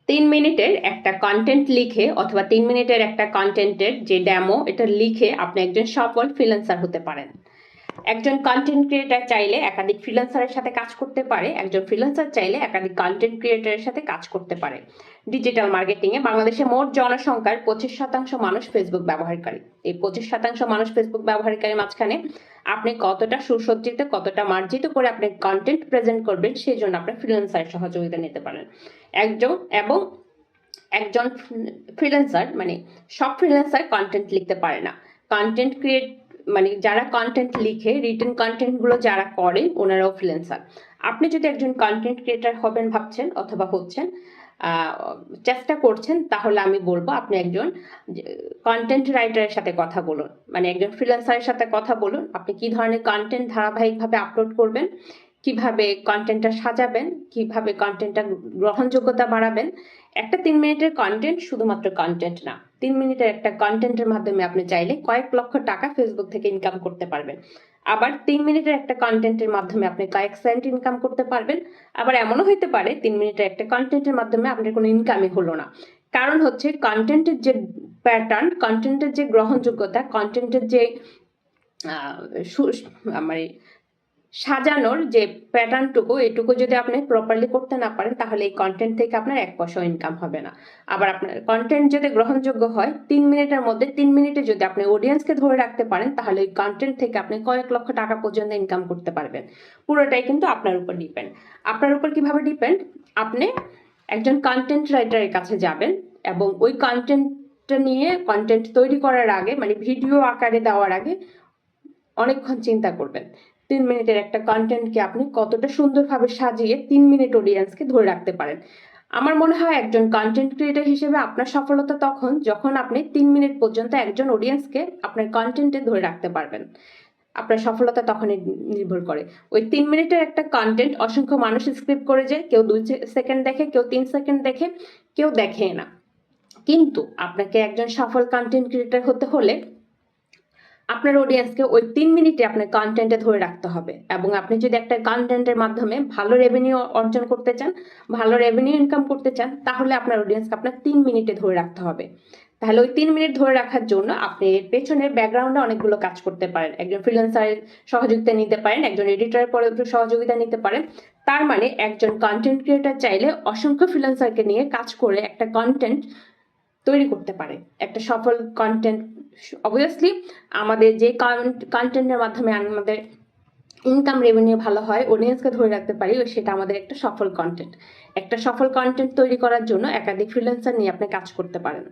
3 মিনিটের একটা কন্টেন্ট লিখে অথবা 3 মিনিটের একটা কন্টেন্টের যে ডেমো এটা লিখে আপনি একজন সফল ফ্রিল্যান্সার হতে পারেন। একজন কন্টেন্ট ক্রিয়েটার চাইলে একাধিক ফ্রিল্যান্সারের সাথে কাজ করতে পারে, একজন ফ্রিল্যান্সার চাইলে একাধিক কন্টেন্ট ক্রিয়েটারের সাথে কাজ করতে পারে। ডিজিটাল মার্কেটিংয়ে বাংলাদেশে মোট জনসংখ্যার 25% মানুষ ফেসবুক ব্যবহারকারী। এই 25% মানুষ ফেসবুক ব্যবহারকারীর মাঝখানে আপনি কতটা সুসজ্জিত, কতটা মার্জিত করে আপনি কন্টেন্ট প্রেজেন্ট করবেন সেই জন্য আপনি ফ্রিল্যান্সারের সহযোগিতা নিতে পারেন। একজন ফ্রিল্যান্সার মানে সব ফ্রিল্যান্সার কন্টেন্ট লিখতে পারে না। কন্টেন্ট ক্রিয়েট মানে যারা কন্টেন্ট লিখে রিটেন কন্টেন্টগুলো যারা করে ওনারাও ফ্রিল্যান্সার। আপনি যদি একজন কন্টেন্ট ক্রিয়েটার হবেন ভাবছেন অথবা হচ্ছেন, চেষ্টা করছেন, তাহলে আমি বলবো আপনি একজন কন্টেন্ট রাইটারের সাথে কথা বলুন, মানে একজন ফ্রিল্যান্সারের সাথে কথা বলুন। আপনি কি ধরনের কন্টেন্ট ধারাবাহিকভাবে আপলোড করবেন, কিভাবে কন্টেন্টটা সাজাবেন, কিভাবে কন্টেন্টটা গ্রহণযোগ্যতা বাড়াবেন। একটা 3 মিনিটের কন্টেন্ট শুধুমাত্র কন্টেন্ট না, 3 মিনিটের একটা কন্টেন্টের মাধ্যমে আপনি চাইলে কয়েক লক্ষ টাকা ফেসবুক থেকে ইনকাম করতে পারবেন। আবার 3 মিনিটের একটা কন্টেন্টের মাধ্যমে আপনি কয়েক সেন্ট ইনকাম করতে পারবেন। আবার এমনও হইতে পারে 3 মিনিটের একটা কন্টেন্টের মাধ্যমে আপনার কোনো ইনকামই হলো না। কারণ হচ্ছে কন্টেন্টের যে প্যাটার্ন, কন্টেন্টের যে গ্রহণযোগ্যতা, কন্টেন্টের যে মানে সাজানোর যে প্যাটার্নটুকু, এটুকু যদি আপনি প্রপারলি করতে না পারেন তাহলে এই কন্টেন্ট থেকে আপনার 1 পয়সাও ইনকাম হবে না। আবার আপনার কন্টেন্ট যদি গ্রহণযোগ্য হয়, 3 মিনিটের মধ্যে 3 মিনিটে যদি আপনি অডিয়েন্সকে ধরে রাখতে পারেন তাহলে ওই কন্টেন্ট থেকে আপনি কয়েক লক্ষ টাকা পর্যন্ত ইনকাম করতে পারবেন। পুরোটাই কিন্তু আপনার উপর ডিপেন্ড। আপনার উপর কিভাবে ডিপেন্ড? আপনি একজন কন্টেন্ট রাইটারের কাছে যাবেন এবং ওই কন্টেন্টটা নিয়ে কন্টেন্ট তৈরি করার আগে মানে ভিডিও আকারে দেওয়ার আগে অনেকক্ষণ চিন্তা করবেন 3 মিনিটের একটা কন্টেন্টকে আপনি কতটা সুন্দরভাবে সাজিয়ে 3 মিনিট অডিয়েন্সকে ধরে রাখতে পারেন। আমার মনে হয় একজন কন্টেন্ট ক্রিয়েটর হিসেবে আপনার সফলতা তখন যখন আপনি 3 মিনিট পর্যন্ত একজন অডিয়েন্সকে আপনার কন্টেন্টে ধরে রাখতে পারবেন। আপনার সফলতা তখনই নির্ভর করে। ওই 3 মিনিটের একটা কন্টেন্ট অসংখ্য মানুষ স্ক্রিপ্ট করে যায়, কেউ 2 সেকেন্ড দেখে, কেউ 3 সেকেন্ড দেখে, কেউ দেখে না। কিন্তু আপনাকে একজন সফল কন্টেন্ট ক্রিয়েটর হতে হলে আপনার অডিয়েন্সকে ওই 3 মিনিটে আপনার কন্টেন্টে ধরে রাখতে হবে। এবং আপনি যদি একটা কন্টেন্টের মাধ্যমে ভালো রেভিনিউ অর্জন করতে চান, ভালো রেভিনিউ ইনকাম করতে চান, তাহলে আপনার অডিয়েন্সকে আপনার 3 মিনিটে ধরে রাখতে হবে। তাহলে ওই 3 মিনিট ধরে রাখার জন্য আপনি পেছনের ব্যাকগ্রাউন্ডে অনেকগুলো কাজ করতে পারেন। একজন ফ্রিল্যান্সারের সহযোগিতা নিতে পারেন, একজন এডিটরের সহযোগিতা নিতে পারেন। তার মানে একজন কন্টেন্ট ক্রিয়েটর চাইলে অসংখ্য ফ্রিল্যান্সারকে নিয়ে কাজ করে একটা কন্টেন্ট তৈরি করতে পারে, একটা সফল কন্টেন্ট। অবভিয়াসলি আমাদের যে কন্টেন্টের মাধ্যমে আমাদের ইনকাম রেভিনিউ ভালো হয়, অডিয়েন্সকে ধরে রাখতে পারি, সেটা আমাদের একটা সফল কন্টেন্ট। একটা সফল কন্টেন্ট তৈরি করার জন্য একাধিক ফ্রিল্যান্সার নিয়ে আপনি কাজ করতে পারেন।